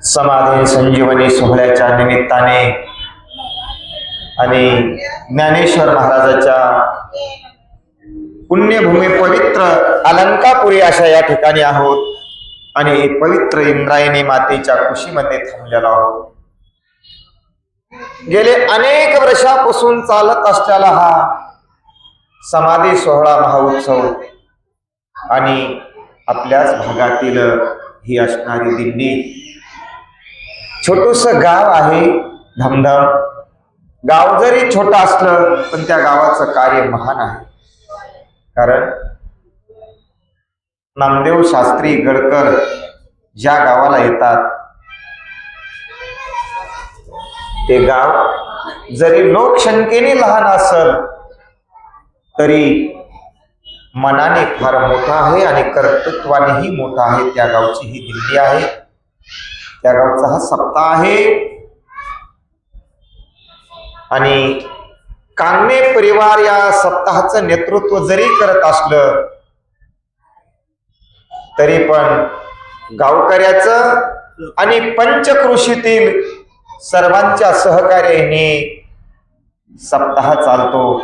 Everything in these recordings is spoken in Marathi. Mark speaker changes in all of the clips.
Speaker 1: समाधी संजीवनी सोहळ्याच्या निमित्ताने आणि ज्ञानेश्वर महाराजाच्या पुण्यभूमी पवित्र अलंकापुरी अशा या ठिकाणी आहोत आणि पवित्र इंद्रायणी मातेच्या कुशीमध्ये थांबलेलो आहोत। गेले अनेक वर्षापासून चालत असलेला हा समाधी सोहळा महोत्सव आणि आपल्याच भागातील ही असणारी दिंडी, छोटूस गाव आहे धमधम। गाव जरी छोटं असलं पण त्या गावाचं कार्य महान आहे, कारण नामदेव शास्त्री गडकर ज्या गावाला येतात ते गाव जरी लोकसंख्येने लहान असेल तरी मनाने फार मोठा आहे आणि कर्तृत्वानेही मोठा आहे। त्या गावची ही दिंडी आहे, त्या गावचा हा सप्ताह आहे आणि कांगणे परिवार या सप्ताहाचं नेतृत्व जरी करत असलं तरी पण गावकऱ्याचं आणि पंचकृषीतील सर्वांच्या सहकार्याने सप्ताह चालतो।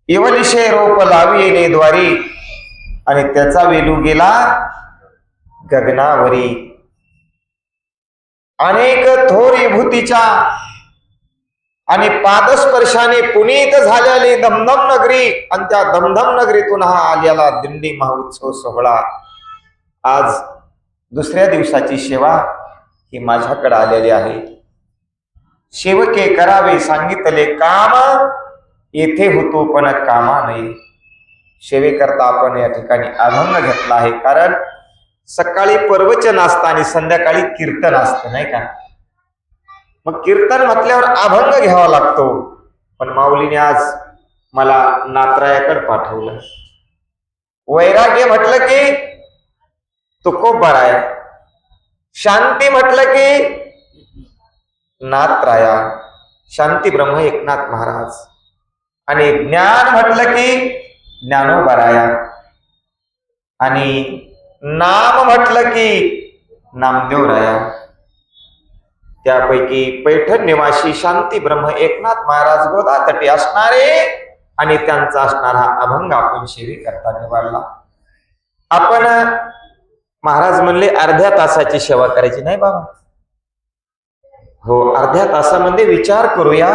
Speaker 1: इवनिशे रोप लाविले द्वारी आणि त्याचा वेलू गेला गगनावरी। अनेक थोर विभूतीच्या आणि पादस्पर्शाने पुनीत झालेली दमदम नगरी आणि त्या दमदम नगरीतून हा आलेला दिंडी महोत्सव सोहळा आज दुसऱ्या दिवसाची सेवा ही माझ्याकडे आलेली आहे। सेवके करावे सांगितले काम, येथे होतो पण कामा नाही। सेवेकरता आपण या ठिकाणी अभंग घेतला आहे, कारण सकाळी प्रवचन असतं आणि संध्याकाळी कीर्तन असतं, नाही का? मग कीर्तन म्हटल्यावर अभंग घ्यावा लागतो। पण माऊलीने आज मला नात्रायाकडे पाठवलं। वैराग्य म्हटलं की तुकोबा आहे, शांती म्हटलं की नाथराया शांती ब्रह्म एकनाथ महाराज, आणि ज्ञान म्हटलं की ज्ञानोबराया, आणि नाम म्हटलं की नामदेवराया। त्यापैकी पैठण निवासी शांती ब्रह्म एकनाथ महाराज गोदा तटी असणारे आणि त्यांचा असणारा अभंग आपण सेवी करता निवडला। आपण महाराज म्हणले अर्ध्या तासाची सेवा करायची, नाही बाबा? हो, अर्ध्या तासामध्ये विचार करूया।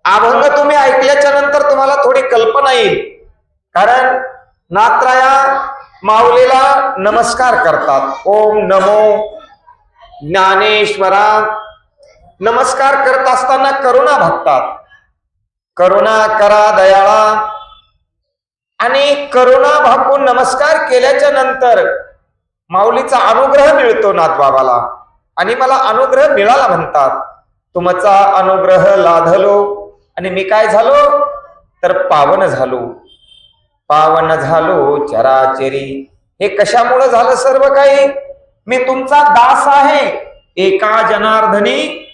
Speaker 1: अभंग तुम्ही ऐकल्याच्या नंतर तुम्हाला थोडी कल्पना येईल, कारण नाथराया माऊलीला नमस्कार करतात। ओम नमो ज्ञानेश्वरा नमस्कार करत असताना करुणा भागतात, करुणा करा दयाळा, आणि करुणा भागून नमस्कार केल्याच्या नंतर माऊलीचा अनुग्रह मिळतो नाथबाबाला, आणि मला अनुग्रह मिळाला म्हणतात। तुमचा अनुग्रह लाधलो आणि मी काय झालो तर पावन झालो, पावन झालो चराचरी। हे कशामुळे झालं? सर्व काही मी तुमचा दास आहे, एका जनार्दनी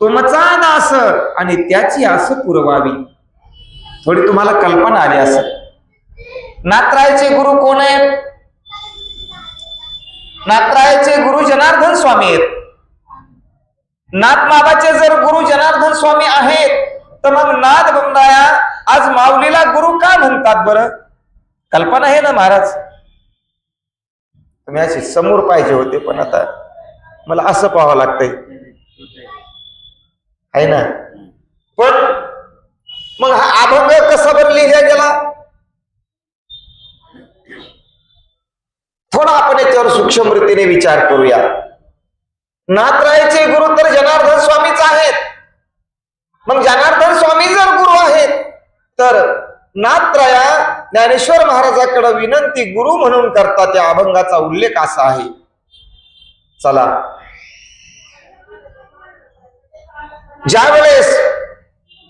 Speaker 1: तुमचा दास आणि त्याची आस पुरवावी। थोडी तुम्हाला कल्पना आली असेल। नाथरायचे गुरु कोण आहेत? नाथरायचे गुरु जनार्दन स्वामी आहेत। नाथबाबाचे जर गुरु जनार्दन स्वामी आहेत तर मग नाथ बंदाया आज माऊलीला गुरु का म्हणतात बरं? कल्पना आहे ना महाराज? तुम्ही असे समोर पाहिजे होते, पण आता मला असं पाहावं लागतंय, आहे ना? पण मग हा अभंग कसा बरं लिहिला गेला? थोडा आपण याच्यावर सूक्ष्म रीतीने विचार करूया। नाथरायचे गुरु तर जनार्दन स्वामीच आहेत, मग जनार्दन स्वामी जर गुरु आहेत तर नाथराया ज्ञानेश्वर महाराजांकडे विनंती गुरु म्हणून करतात। त्या अभंगाचा उल्लेख असा आहे। चला, ज्या वेळेस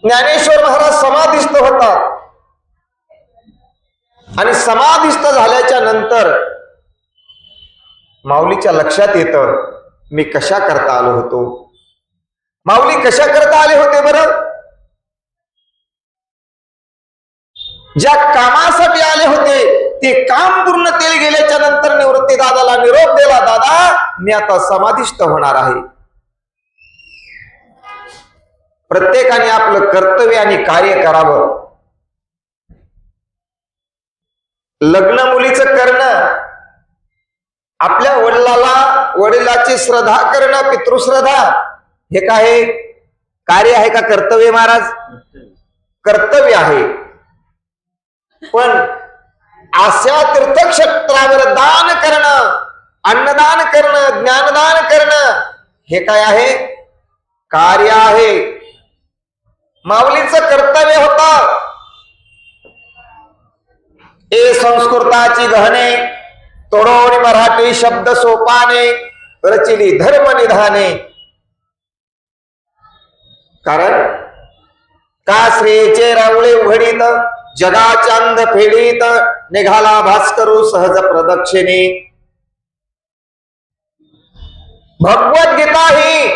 Speaker 1: ज्ञानेश्वर महाराज समाधिस्थ होतात आणि समाधिस्थ झाल्याच्या नंतर माऊलीच्या लक्षात येतं मी कशा करता आलो होतो। माऊली कशा करता आले होते बरं? ज्या कामासाठी आले होते ते काम पूर्णतेला गेल्याच्या नंतर निवृत्ती दादाला निरोप दिला, दादा मी आता समाधिस्थ होणार आहे. प्रत्येकाने आपलं कर्तव्य आणि कार्य करावं. लग्न मुलीचं करणं, आपल्या वडिलाची श्रद्धा करणं, पितृश्रद्धा, हे काय कार्य आहे का कर्तव्य महाराज? कर्तव्य आहे. पण अशा तीर्थक्षेत्रावर दान करणं, अन्नदान करणं, ज्ञानदान करणं, हे काय आहे? कार्य आहे. माऊलीचं कर्तव्य होतं, ए संस्कृताची गहने तोडोनी मराठी शब्द सोपाने रचिली धर्म निधाने. कारण का श्रेयचे रावळे उघडीत जगाच्या अंध फेडीत निघाला भास्करू सहज प्रदक्षिणे. भगवद्गीता ही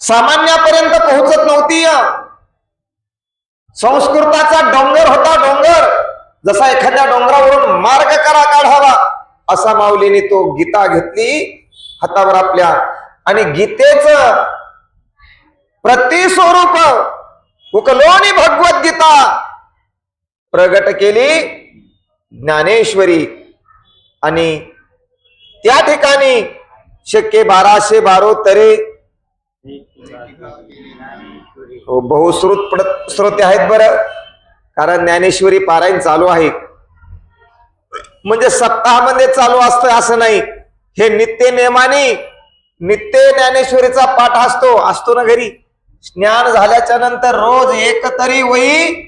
Speaker 1: सामान्यापर्यंत पोहोचत नव्हती. संस्कृताचा डोंगर होता, डोंगर. जसा एखाद्या डोंगरावरून मार्ग करा काढावा असा माऊलीने तो गीता घेतली हातावर आपल्या, आणि गीतेच प्रतिस्वरूप उकलोनी भगवद्गीता प्रगट केली ज्ञानेश्वरी. आणि त्या ठिकाणी शक्य 1212 तरे बहुश्रुत श्रोते आहेत बरं. कारण ज्ञानेश्वरी पारायण चालू आहे, म्हणजे सप्ताहामध्ये चालू असतं असं नाही. हे नित्य नेमाने नित्य ज्ञानेश्वरीचा पाठ असतो ना घरी. स्नान झाल्याच्या नंतर रोज एक तरी वही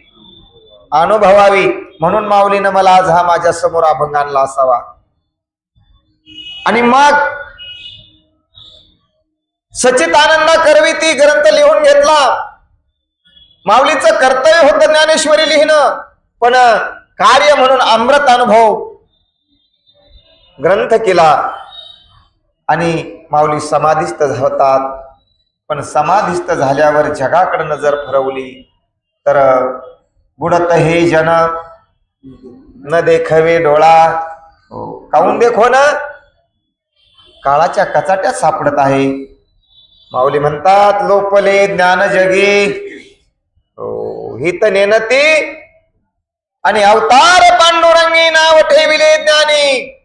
Speaker 1: अनुभवावी, म्हणून माऊलीनं मला आज हा माझ्या समोर अभंग आणला असावा. आणि मग सच्चिदानंद करविती ग्रंथ लिहून घेतला. माऊलीचं कर्तव्य होतं ज्ञानेश्वरी लिहिणं, पण कार्य म्हणून अमृत अनुभव ग्रंथ केला. आणि माऊली समाधिस्थ होतात. पण समाधिस्थ झाल्यावर जगाकडे नजर फिरवली तर बुडत हे जन न देखवे डोळा. काहून देखो ना, काळाच्या कचाट्यात सापडत आहे. माऊली म्हणतात लोपले ज्ञान जगी हित नेनती, आणि अवतार पांडुरंगी नाव ठेविले ज्ञानी.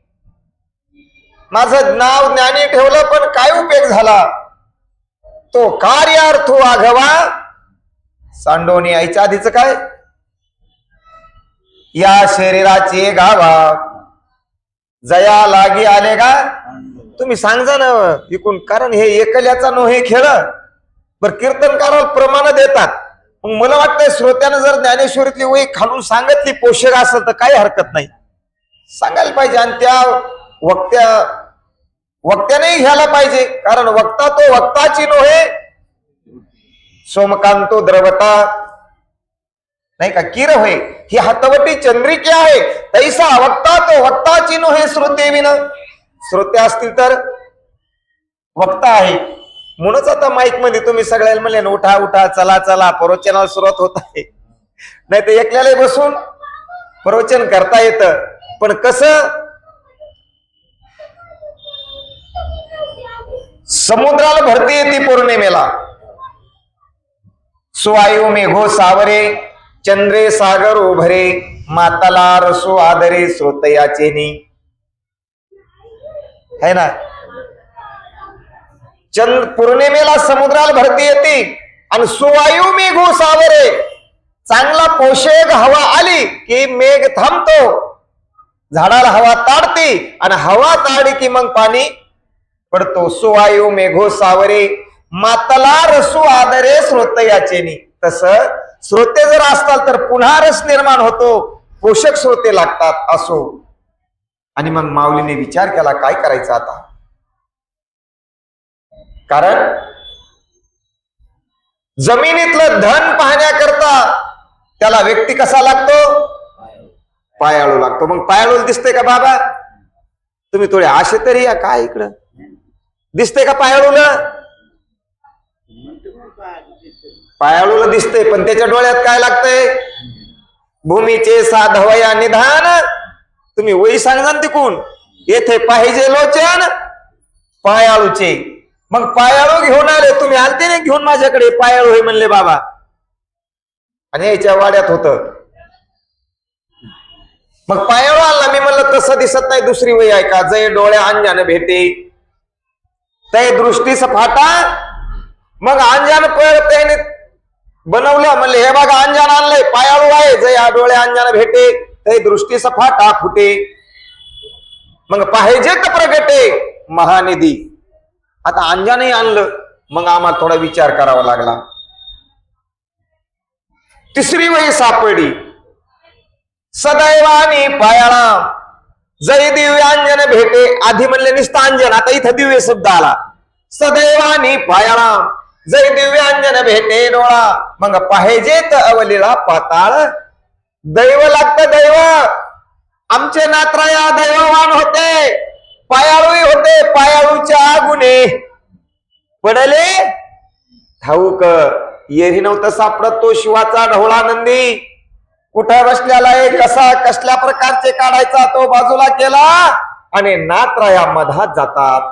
Speaker 1: माझं नाव ज्ञानी ठेवलं पण काय उपयोग झाला? तो कार्यार्थ आघवा सांडोनी. आईच्या आधीच काय? या शरीराची गावा जया लागी आले का? तुम्ही सांगा ना इकून. कारण हे एकल्याचा नोहे खेळ. बर कीर्तनकाराला प्रमाण देतात. मग मला वाटतंय श्रोत्यानं जर ज्ञानेश्वरीतली वही खालून सांगितली पोषक असेल तर काही हरकत नाही, सांगायला पाहिजे. आणि त्या वक्त्यानेही घ्यायला पाहिजे. कारण वक्ता तो वक्ताची नोहे सोमकांतो द्रवता, नाही का? किर होय ही हातवटी चंद्रिके आहे, तैसा वक्ता तो वक्ताची नोहे श्रोते विन. श्रोते असतील तर वक्ता आहे. म्हणूनच आता माईक मध्ये तुम्ही सगळ्याला म्हणले ना उठा उठा चला चला प्रवचनाला सुरुवात होत आहे. नाही तर एकल्याला बसून प्रवचन करता येतं. पण कसं समुद्राला भरती येते पौर्णिमेला. सुवायू मेघो सावरे चंद्रे सागर उभरे माताला रसो आदरे श्रोतयाचेनी. है ना? पौर्णिमेला समुद्राला भरती येते आणि सुवायू मेघो सावरे, चांगला पोषक हवा आली की मेघ थांबतो, झाडाला हवा ताडते आणि हवा ताडली की मग पाणी पडतो. सुवायू मेघो सावरे मातला रसू आदरे श्रोतयाचेनी. तसं श्रोते जर असतात तर पुन्हा रस निर्माण होतो, पोषक श्रोते लागतात. असो. आणि मग माऊलीने विचार केला काय करायचं आता. कारण जमिनीतलं धन पाहण्याकरता त्याला व्यक्ती कसा लागतो? पायाळू लागतो. मग पायाळू दिसतंय का बाबा? तुम्ही थोडे आशे तरी या. काय इकडं दिसतंय का पायाळूला? पायाळूला दिसतंय पण त्याच्या डोळ्यात काय लागतंय? भूमीचे साधवया निधान तुम्ही वही सांगा तिकून, येथे पाहिजे लोचन पायाळूचे. मग पायाळू घेऊन आले, तुम्ही आलते ना घेऊन माझ्याकडे, पायाळू हे म्हणले बाबा, आणि याच्या वाड्यात होत. मग पायाळू आणला. मी म्हणलं तसं दिसत नाही, दुसरी वही आहे का? जय डोळ्या अंजान भेटे तय दृष्टीस फाटा. मग अंजान त्याने बनवलं, म्हणले हे बघा अंजान आणलंय, पायाळू आहे, जय डोळ्या अंजान भेटे तय दृष्टीस फाटा फुटे. मग पाहिजे तर प्रगटे महानिधी. आता अंजानही आणलं. मग आम्हाला थोडा विचार करावा लागला. तिसरी वही सापडली, सदैवानी पायाळा जय दिव्यांजन भेटे. आधी म्हणले निस्तांजन, आता इथं दिव्य शब्द आला. सदैवानी पायाळा जय दिव्यांजन भेटे डोळा. मग पाहिजेत अवलीला पाताळ. दैव लागतं दैव. आमचे नातराया दैववान होते, पायाळूही होते. पायाळूच्या गुन्हे पडले ठाऊक. येरी नव्हतं सापडत तो शिवाचा ढवळा नंदी. कुठं बसलेला आहे, कसा कसल्या प्रकारचे काढायचा तो बाजूला केला. आणि नातराया मधात जातात.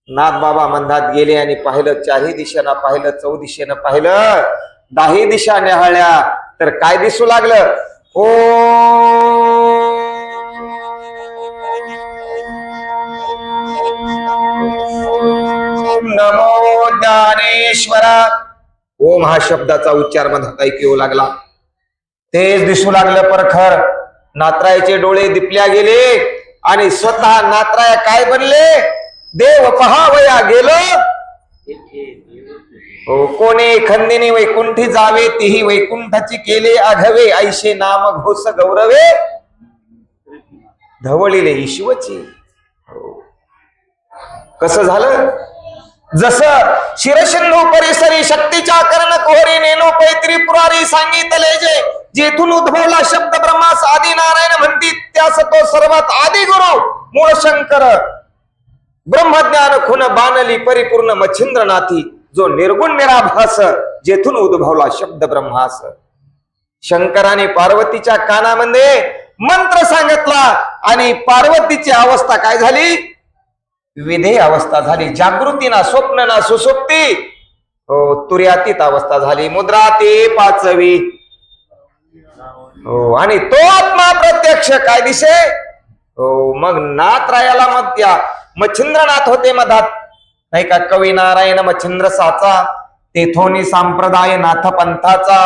Speaker 1: नाथ बाबा मंदात गेले आणि पाहिलं, चारही दिशेनं पाहिलं, चौदिशेनं पाहिलं, 10 दिशा न्याहाळल्या. तर काय दिसू लागलं? ओ नमो ज्ञानेश्वरा. ओम हा शब्दाचा उच्चार मधात ऐकू येऊ लागला. तेच दिसू लागलं परखर. नातरायाचे डोळे दिपल्या गेले आणि स्वतः नातराया काय बनले? देव पहावया गेलो. हो कोणे खंदिनी वैकुंठी जावे, तीही वैकुंठाची केले आघवे. ऐशे नाम घोष गौरवे धवळीले ईश्वची. कसं झालं? जसं शिरसिंधू परिसरी शक्तीच्या कर्ण कोहरी नेनो पैत्री पुरारी सांगितले जे. जेथून उद्भवला शब्द ब्रह्मास आदी नारायण म्हणती, त्यास तो सर्वात आदी गुरु मूळ शंकर. ब्रह्मज्ञान खुन बाणली परिपूर्ण मच्छिंद्रनाथी. जो निर्गुण निराभास, जेथून उद्भवला शब्द ब्रह्मास. शंकराने पार्वतीच्या कानामध्ये मंत्र सांगितला आणि पार्वतीची अवस्था काय झाली? विधेय अवस्था झाली. जागृती ना स्वप्न ना सुसुप्ती. हो तुर्यातीत अवस्था झाली. मुद्रा ते 5वी. हो आणि तो आत्मा प्रत्यक्ष काय दिसे? हो मग नाथरायाला मग त्या मच्छिंद्रनाथ होते मधात, नाही का? कवी नारायण मच्छिंद्र साचा. तेथोनी संप्रदाय नाथ पंथाचा.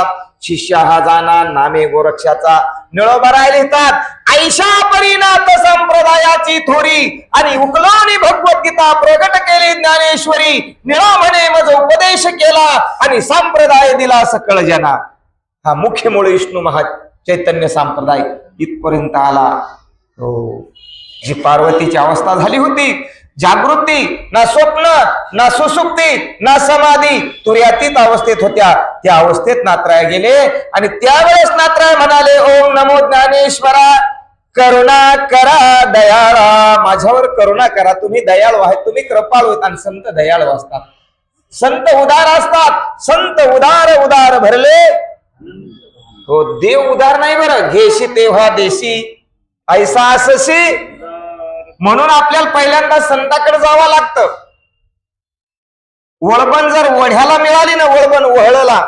Speaker 1: शिष्य हा जाना नामे गोरक्षाचा. निळोबराय लिहितात, ऐशा परिनाथ संप्रदायाची थोरी. आणि उकलोनी भगवद्गीता प्रगट केली ज्ञानेश्वरी. निळा म्हणे मज उपदेश केला आणि संप्रदाय दिला सकळ जना. हा मुख्य मूळ विष्णू महा चैतन्य संप्रदाय इथपर्यंत आला. हो जी पार्वतीची अवस्था झाली होती, जागृती ना स्वप्न ना सुसुप्ती ना समाधी, तुर्यातीत अवस्थेत होत्या. त्या अवस्थेत नाथराय गेले आणि त्यावेळेस नाथराय म्हणाले, ओम नमो ज्ञानेश्वरा करुणा करा दयाळा. माझ्यावर करुणा करा. तुम्ही दयाळू आहेत, तुम्ही कृपाळू आहेत. आणि संत दयाळू असतात, संत उदार असतात. संत उदार उदार भरले. हो देव उदार नाही बरं. घेशी तेव्हा देशी ऐसा असशी. म्हणून आपल्याला पहिल्यांदा संताकडे जावं लागतं. वळबण जर वढ्याला मिळाली ना, वळबण वहळला,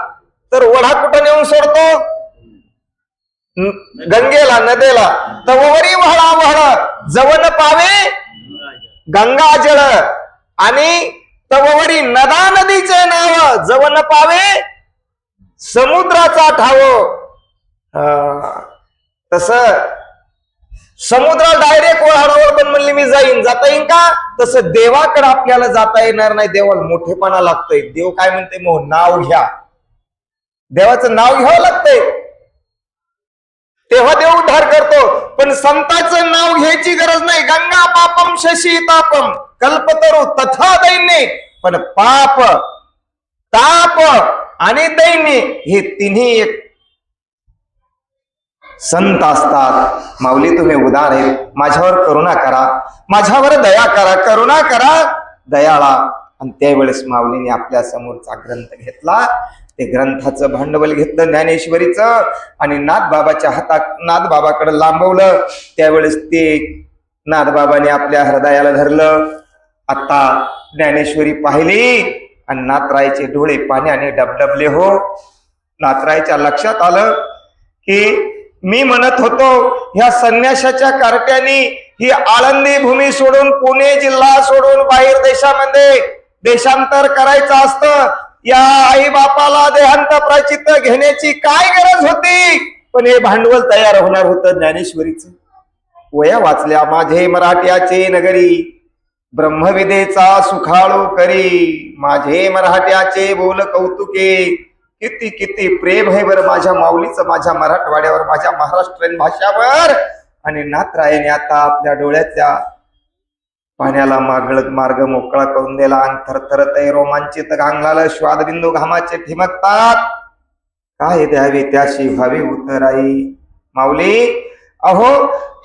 Speaker 1: तर वढा कुठं नेऊन सोडतो? गंगेला, नदेला. तवरी वहळा वहळ जवन पावे गंगा जळ. आणि तवरी नदा नदीचे नाव जवन पावे समुद्राचा ठाव. तस समुद्राला डायरेक्ट वळणावर पण म्हणले मी जाईन, जाता येईन का? तसं देवाकडे आपल्याला जाता येणार नाही. देवाला मोठेपणा लागतोय. देव काय म्हणते? मग नाव घ्या. देवाचं नाव घ्यावं लागतंय, तेव्हा देव उद्धार करतो. पण संतांचं नाव घ्यायची गरज नाही. गंगा पापम शशी तापम कल्पतरू तथा दैन्य. पण पाप, ताप आणि दैन्य हे तिन्ही एक संत असतात. माऊली तुम्ही उदार आहे, माझ्यावर करुणा करा, माझ्यावर दया करा, करुणा करा दयाळा. आणि त्यावेळेस माऊलीने आपल्या समोरचा ग्रंथ घेतला. ते ग्रंथाचं भांडवल घेतलं ज्ञानेश्वरीचं आणि नाथबाबाच्या हातात नाथबाबाकडे लांबवलं. त्यावेळेस ते नाथबाबाने आपल्या हृदयाला धरलं. आता ज्ञानेश्वरी पाहिली आणि नाथरायचे डोळे पाण्याने डबडबले. हो, नाथरायच्या लक्षात आलं की मी म्हणत होतो ह्या संन्यासाच्या कार्ट्यानी ही आळंदी भूमी सोडून पुणे जिल्हा सोडून बाहेर देशामध्ये देशांतर करायचं असतं. या आई बापाला देहांत प्राचित्य घेण्याची काय गरज होती? पण हे भांडवल तयार होणार होतं ज्ञानेश्वरीचं. वया वाचल्या माझे मराठ्याचे नगरी, ब्रह्मविदेचा सुखाळू करी, माझे मराठ्याचे बोल कौतुके. किती किती प्रेम आहे बरं माझ्या माऊलीचं, माझ्या मराठवाड्यावर, माझ्या महाराष्ट्रीयन भाषावर. आणि नाथरायाने आता आपल्या डोळ्याच्या पाण्याला मार्ग मोकळा करून दिला. आणि थरथरत रोमांचित गांगलाला श्वादबिंदू घामाचे ठिमकतात. काय द्यावे त्याशी व्हावी उतराई. माऊली, अहो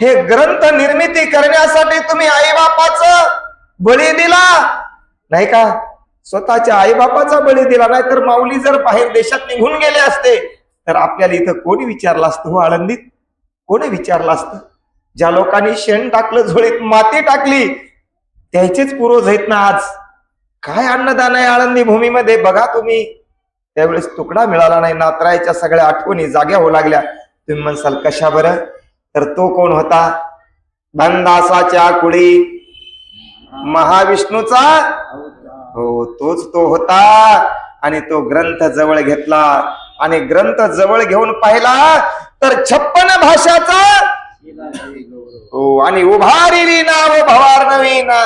Speaker 1: हे ग्रंथ निर्मिती करण्यासाठी तुम्ही आई बापाचं बळी दिला नाही का? स्वतःच्या आई बापाचा बळी दिला. नाही तर माऊली जर बाहेर देशात निघून गेले असते तर आपल्याला इथं कोणी विचारलं असतं? हो, आळंदीत कोणी विचारलं असतं? ज्या लोकांनी शेण टाकलं, झोळीत माती टाकली, त्याचेच पूर्वज आहेत ना आज. काय अन्नदान आहे आळंदी भूमीमध्ये बघा तुम्ही. त्यावेळेस तुकडा मिळाला नाही. नाथरायच्या सगळ्या आठवणी जाग्या होऊ लागल्या. तुम्ही म्हणसाल कशा बरं? तर तो कोण होता? बंदासाच्या कुळी महाविष्णूचा, हो तोच तो होता. आणि तो ग्रंथ जवळ घेतला आणि ग्रंथ जवळ घेऊन पाहिला तर 56 भाषाचा, हो, आणि उभारिली नाव भवारनवी ना.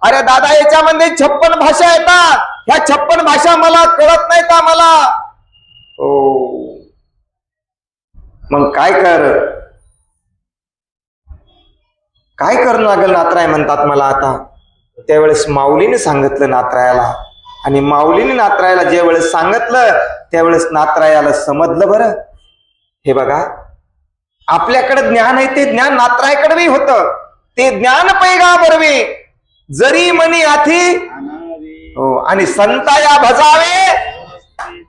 Speaker 1: अरे दादा, याच्यामध्ये 56 भाषा येतात. ह्या 56 भाषा मला कळत नाहीत आम्हाला. हो, मग काय कर लागेल? नाथराय म्हणतात मला आता. त्यावेळेस माऊलीने सांगितलं नाथरायाला. आणि माऊलीने नाथरायाला ज्या वेळेस सांगितलं त्यावेळेस नाथरायाला समजलं. बरं, हे बघा, आपल्याकडे ज्ञान आहे ते ज्ञान नाथरायकडे बी होतं. ते ज्ञान पैगा बरवे जरी मनी आथी, हो, आणि संताया भजावे,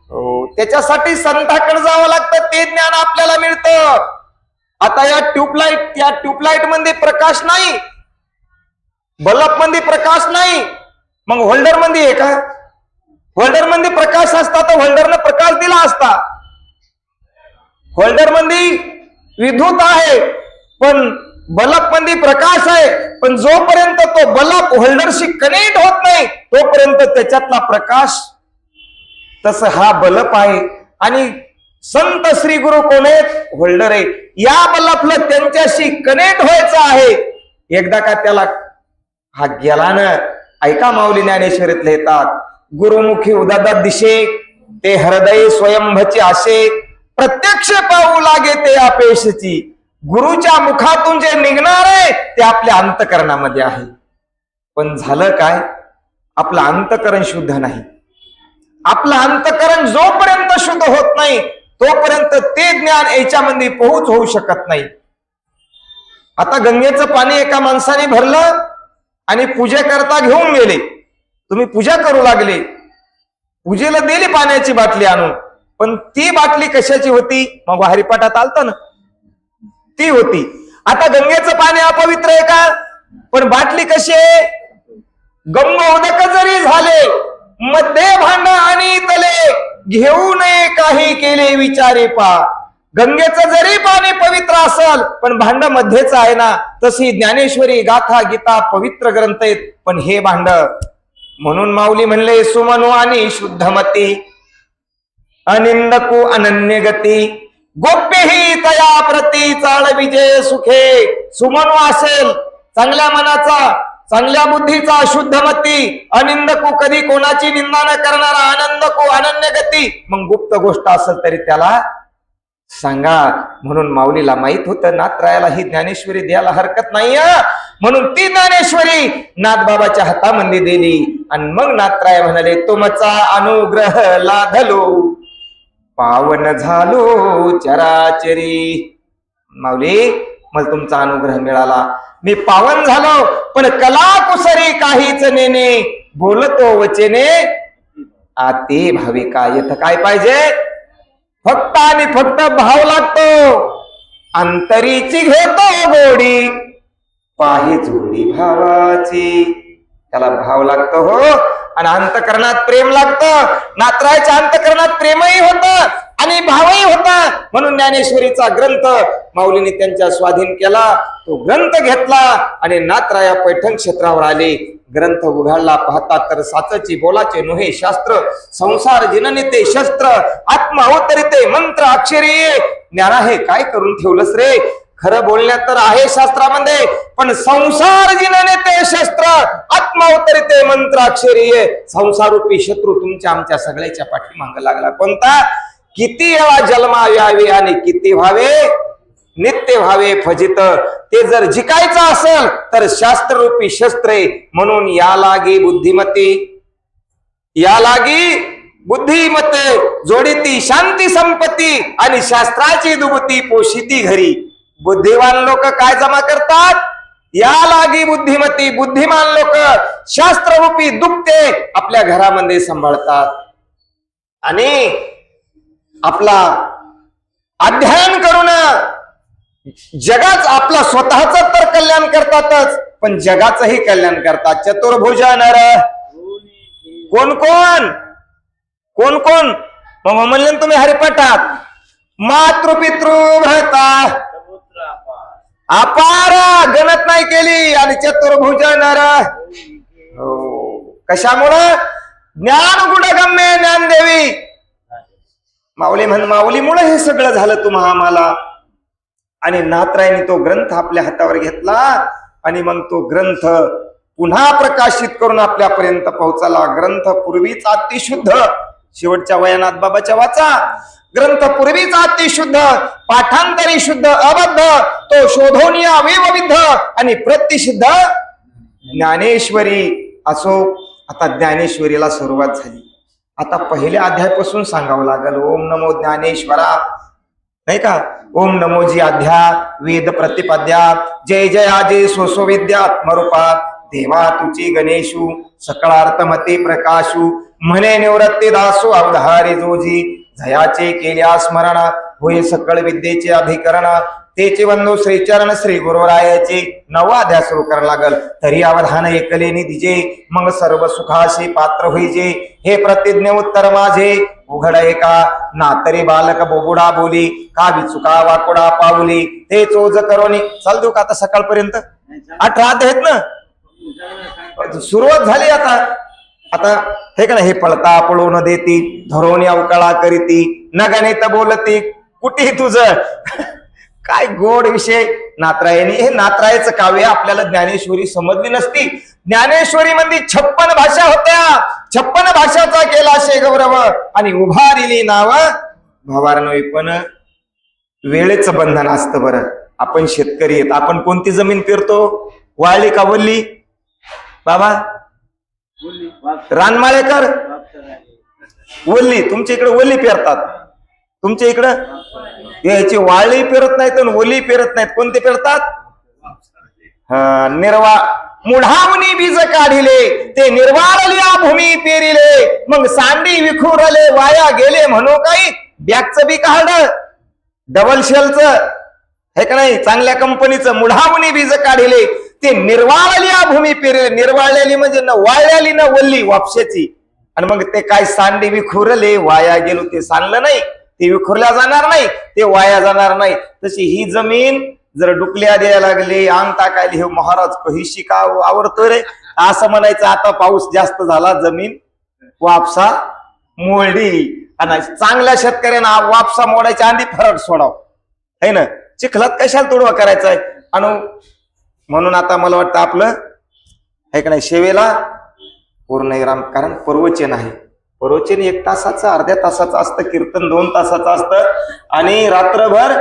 Speaker 1: हो, त्याच्यासाठी संताकडे जावं लागतं. ते ज्ञान आपल्याला मिळतं. आता या ट्यूबलाईट मध्ये प्रकाश नाही, बल्ब मध्ये प्रकाश नाही, मग होल्डर मध्ये आहे का? होल्डर मध्ये प्रकाश असता तर होल्डरने प्रकाश दिला असता. होल्डर मध्ये विद्युत आहे पण बल्ब मध्ये प्रकाश आहे. पण जोपर्यंत तो बल्ब होल्डरशी कनेक्ट होत नाही तोपर्यंत त्याच्यातला प्रकाश, तसं हा बल्ब आहे. आणि संत श्री गुरु कोण आहेत? होल्डर आहे. या बल्बला त्यांच्याशी कनेक्ट व्हायचं आहे. एकदा का त्याला हा गेला ना, ऐका माऊली ज्ञानेश्वरीतले येतात. गुरुमुखी उदादात दिशे ते हृदय स्वयंभचे आशे, प्रत्यक्ष पाहू लागे ते अपेक्षची. गुरुच्या मुखातून जे निघणार आहे ते आपल्या अंतकरणामध्ये आहे. पण झालं काय? आपलं अंतकरण शुद्ध नाही. आपलं अंतकरण जोपर्यंत शुद्ध होत नाही तोपर्यंत ते ज्ञान याच्यामध्ये पोहोच होऊ शकत नाही. आता गंगेचं पाणी एका माणसाने भरलं आणि पूजेकरता घेऊन गेले. तुम्ही पूजा करू लागले, पूजेला दिली पाण्याची बाटली आणून, पण ती बाटली कशाची होती? मग हरिपाठात आलत ना, ती होती. आता गंगेचं पाणी अपवित्र आहे का? पण बाटली कशी आहे? गंगोदक जरी झाले मध्ये भांड आणि तले, घेऊ नये काही केले विचारे पा. गंगेचं जरी पाणी पवित्र असेल पण भांड मध्येच आहे ना. तशी ज्ञानेश्वरी, गाथा, गीता पवित्र ग्रंथ आहेत, पण हे भांड. म्हणून माऊली म्हणले सुमनो आणि शुद्धमती, अनिंदकू अनन्य गती, गोप्य ही तया प्रती चाळ विजय सुखे. सुमनो असेल चांगल्या मनाचा, चांगल्या बुद्धीचा, शुद्धमती, अनिंदकू कधी कोणाची निंदा न करणारा, आनंदकू अनन्य गती. मग गुप्त गोष्ट असेल तरी त्याला सांगा. म्हणून माऊलीला माहित होतं नाथरायाला ही ज्ञानेश्वरी द्यायला हरकत नाहीये. म्हणून ती ज्ञानेश्वरी नाथबाबाच्या हातामध्ये दिली. आणि मग नाथराय म्हणाले तुमचा अनुग्रह लाधलो, पावन झालो चराचरी. माऊली, मला तुमचा अनुग्रह मिळाला, मी पावन झालो. पण कला कुसरी काहीच नेने, बोलतो वचने आते भावे काय. इथं काय पाहिजे? फक्त आणि फक्त भाव लागतो. अंतरीची घेतो गोडी, पाही जोडी भावाची. त्याला भाव लागतो हो, आणि अंतकरणात प्रेम लागतं. नातरायच्या अंतकरणात प्रेमही होतं आणि भावही होता. म्हणून ज्ञानेश्वरीचा ग्रंथ माऊलीने त्यांच्या स्वाधीन केला. तो ग्रंथ घेतला आणि नातराया पैठण क्षेत्रावर आले. ग्रंथ उघडला, पाहता तर साचची बोलाचे नोहे शास्त्र. संसार जिननिते शस्त्र, आत्मा अवतरिते मंत्र अक्षरी. ज्ञाना हे काय करून ठेवलंस रे? खरं बोलण्यात तर आहे शास्त्रामध्ये, पण संसार जिनने ते शस्त्र, आत्मा अवतरिते मंत्र अक्षरी. संसारूपी शत्रू तुमच्या आमच्या सगळ्याच्या पाठीमागे लागला. कोणता? किती वेळा जन्मा यावे आणि किती व्हावे नित्य व्हावे फजित. ते जर जिकायचं असेल तर शास्त्ररूपी शस्त्रे. म्हणून या लागी बुद्धिमती, या लागी बुद्धिमते जोडीती शांती संपत्ती, आणि शास्त्राची दुबती पोशिती घरी. बुद्धिमान लोक काय जमा करतात? या लागी बुद्धिमती, बुद्धिमान लोक शास्त्ररूपी दुपते आपल्या घरामध्ये सांभाळतात आणि आपला अध्ययन करून जगाच आपला स्वतःच तर कल्याण करतातच, पण जगाचंही कल्याण करतात. चतुर्भुज नर कोण कोण कोण कोण? मग म्हणले तुम्ही हरिपाठात मातृपितृ भ्रता अपार गणत नाही केली. आणि चतुर्भुज नर कशामुळं? ज्ञान गुणगम्य ज्ञानदेवी. माऊली माऊलीमुळे हे सगळं झालं तुम्हा आम्हाला. आणि नातरायने तो ग्रंथ आपल्या हातावर घेतला आणि मग तो ग्रंथ पुन्हा प्रकाशित करून आपल्यापर्यंत पोहोचला. ग्रंथ पूर्वीच अतिशुद्ध, शेवटच्या वयानात बाबाच्या वाचा. ग्रंथ पूर्वीच अतिशुद्ध, पाठांतरी शुद्ध अबद्ध, तो शोधोनिया विविध आणि प्रतिसिद्ध ज्ञानेश्वरी असो. आता ज्ञानेश्वरीला सुरुवात झाली. आता पहिल्या अध्यायापासून सांगावं लागल. ओम नमो ज्ञानेश्वरा, नाही का? ओम नमोजी अध्या वेद प्रतिपद्या, जय जय आजे सोसो विद्यात्मरूपात, देवा तुची गणेशू सकळार्थमते प्रकाशू, म्हणे निवृत्ती दासो अवधारी जोजी, जयाचे केल्या स्मरण होय सकळ विद्येचे अधिकरण, तेचे वंदो श्रीचरण श्री गुरुरायाचे. नवा अध्याय सुरू करायला लागल. तरी अवधान एकले निधीजे, मग सर्व सुखाशी पात्र होईजे. हे प्रतिज्ञ उत्तर माझे उघड एका, ना तरी बालक बोबुडा बोली, का विचुका वाकुडा पावली, ते चोज करोनी. चाल देऊ का आता सकाळपर्यंत? 18 अध्याय आहेत ना, सुरुवात झाली आता. आता हे का हे पळता पळून देती, धरोनी अवकाळा करीती, न गणित बोलती, कुठे तुझं काय गोड विषय. नातरायने हे नातरायचं काव्य आपल्याला ज्ञानेश्वरी समजली नसती. ज्ञानेश्वरी मध्ये 56 भाषा होत्या. 56 भाषाचा केला शे गौरव आणि उभारिली नाव भवारनवी. पण वेळेचं बंधन असतं. बरं, आपण शेतकरी आहेत. आपण कोणती जमीन पेरतो? वाळली का वल्ली? बाबा रानमाळेकर वल्ली. तुमच्या इकडे वल्ली पेरतात, तुमच्या इकडं याची वाळली पेरत नाहीत आणि ओली पेरत नाहीत. कोणते पेरतात? निर्वा मुढावनी बीज काढिले, ते निर्वाळल्या भूमी पेरिले, मग सांडी विखुरले वाया गेले म्हणू काही. बॅगचं बी काढलं, डबल शेलचं हे का नाही, चांगल्या कंपनीचं. मुढावनी बीज काढिले, ते निर्वाळल्या भूमी पेरिले. निर्वाळलेली म्हणजे न वाळलेली न वल्ली वापशाची. आणि मग ते काय सांडी विखुरले वाया गेलो, ते सांडलं नाही, ते विखुरल्या जाणार नाही, ते वाया जाणार नाही. तशी ही जमीन जर डुकल्या द्यायला लागले, अंग टाकायला, हे महाराज कही शिका आवडतो रे असं म्हणायचं. आता पाऊस जास्त झाला, जमीन वापसा मोडली. आणि चांगल्या शेतकऱ्यांना वापसा मोडायच्या आधी फरक सोडाव है ना. चिखलात कशाला तुडवा करायचा आहे. आणि म्हणून आता मला वाटतं आपलं आहे का नाही, सेवेला पूर्ण विराम. कारण प्रवचन आहे. प्रवचन 1 तासाचं, अर्ध्या तासाचं असतं. कीर्तन 2 तासाचं असतं. आणि रात्रभर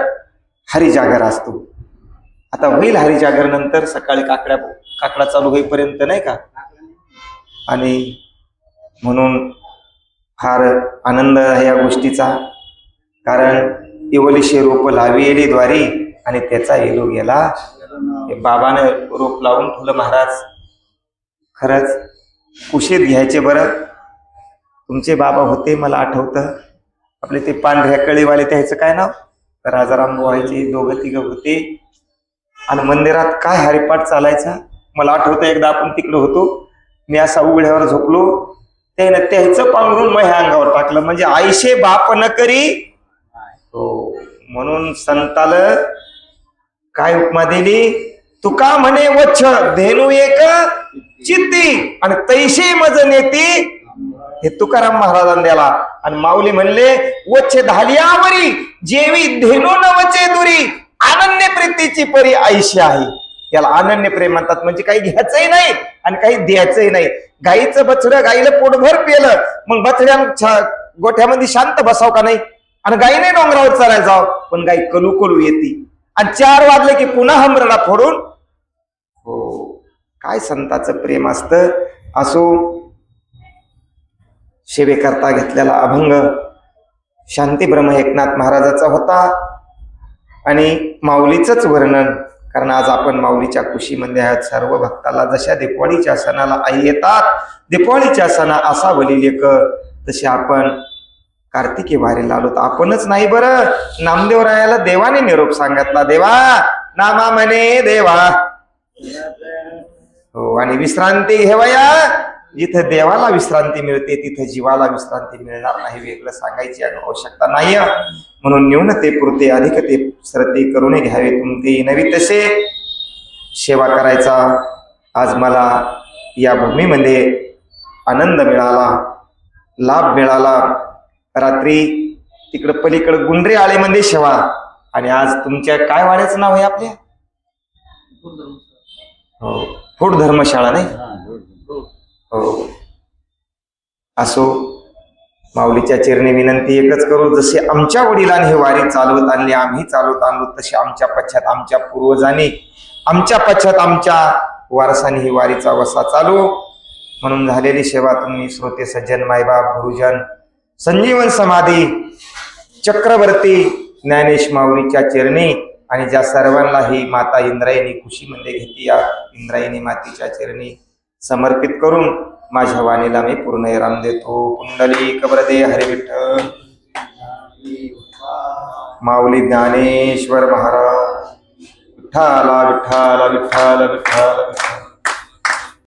Speaker 1: हरिजागर असतो. आता होईल हरिजागर नंतर सकाळी काकडा चालू होईपर्यंत, नाही का. आणि म्हणून फार आनंद आहे या गोष्टीचा. कारण इवलिशे रोप लाविली द्वारी आणि त्याचा येलो गेला. बाबाने रोप लावून ठेवलं महाराज. खरंच कुशीत घ्यायचे. बरं, तुमचे बाबा होते मला आठवतं, आपले ते पांढऱ्या कळीवाले त्याचं काय नाव, राजाराम व्हायचे, दोघं तिघं होते. आणि मंदिरात काय हरिपाठ चालायचा मला आठवतं. एकदा आपण तिकडे होतो, मी असा उघड्यावर झोपलो, त्यानं त्याचं पांघरून मग ह्या अंगावर टाकलं. म्हणजे आईशे बाप न करी हो. म्हणून संताला काय उपमा दिली, तुका म्हणे वच्छ धेनू एक चित्ती आणि तैशे मज नेती, हे तुकाराम महाराजांनी द्याला. आणि माऊली म्हणले वच्छ धालियावरी जेवी धेनू न वचे दुरी, अनन्य प्रीतीची परी आईशी आहे. याला अनन्य प्रेम म्हणतात. म्हणजे काही घ्यायचंही नाही आणि काही द्यायचंही नाही. गाईचं बछडं गाईला पोटभर पेलं, मग बछड्या गोठ्यामध्ये शांत बसाव का नाही, आणि गाईने डोंगरावर चरायला जाव, पण गाई कलू कलू येते. आणि 4 वाजले की पुन्हा हमरडा फोडून. हो, काय संताचं प्रेम असतं. असो, सेवेकरता घेतलेला अभंग शांती ब्रह्म एकनाथ महाराजाचा होता आणि माऊलीचंच वर्णन. कारण आज आपण माऊलीच्या कुशीमध्ये आहात. सर्व भक्ताला जशा दीपावळीच्या सणाला आई येतात, दीपावळीच्या सणा असावली लेक, तसे आपण कार्तिकी वारीला आलो. आपणच नाही बरं, नामदेवरायाला देवाने निरोप सांगितला, देवा नामा म्हणे देवा. हो, आणि विश्रांती घेवया, जिथे देवाला विश्रांती मिळते तिथे जीवाला विश्रांती मिळणार नाही, वेगळं सांगायची आवश्यकता नाही. म्हणून न्यूनते पुरते अधिकते सरते करून घ्यावे तुमते नवी तसे. सेवा करायचा आज मला या भूमीमध्ये आनंद मिळाला, लाभ मिळाला. रात्री तिकडं पलीकडं गुंडरे आळेमध्ये सेवा, आणि आज तुमच्या काय वाड्याचं नाव आहे आपल्या, हो फूड धर्मशाळा नाही. हो, असो, माऊलीच्या चरणी विनंती एकच करू, जसे आमच्या वडिलांनी हे वारी चालवत आणली, आम्ही चालवत आणलो, तसे आमच्या पश्चात आमच्या पूर्वजांनी, आमच्या पश्चात आमच्या वारसांनी ही वारीचा वसा चालू. म्हणून झालेली सेवा तुम्ही श्रोते सज्जन, मायबाप, गुरुजन, संजीवन समाधी, चक्रवर्ती ज्ञानेश माऊलीच्या चरणी, आणि ज्या सर्वांना ही माता इंद्रायणी खुशीमध्ये घेते, या इंद्रायणी मातेच्या चरणी समर्पित करून माझ्या वाणीला मी पूर्ण विराम देतो. कुंडली कबरदे हरे विठ्ठल. माऊली ज्ञानेश्वर महाराज. विठ्ठला विठ्ठला विठ्ठल विठ्ठल.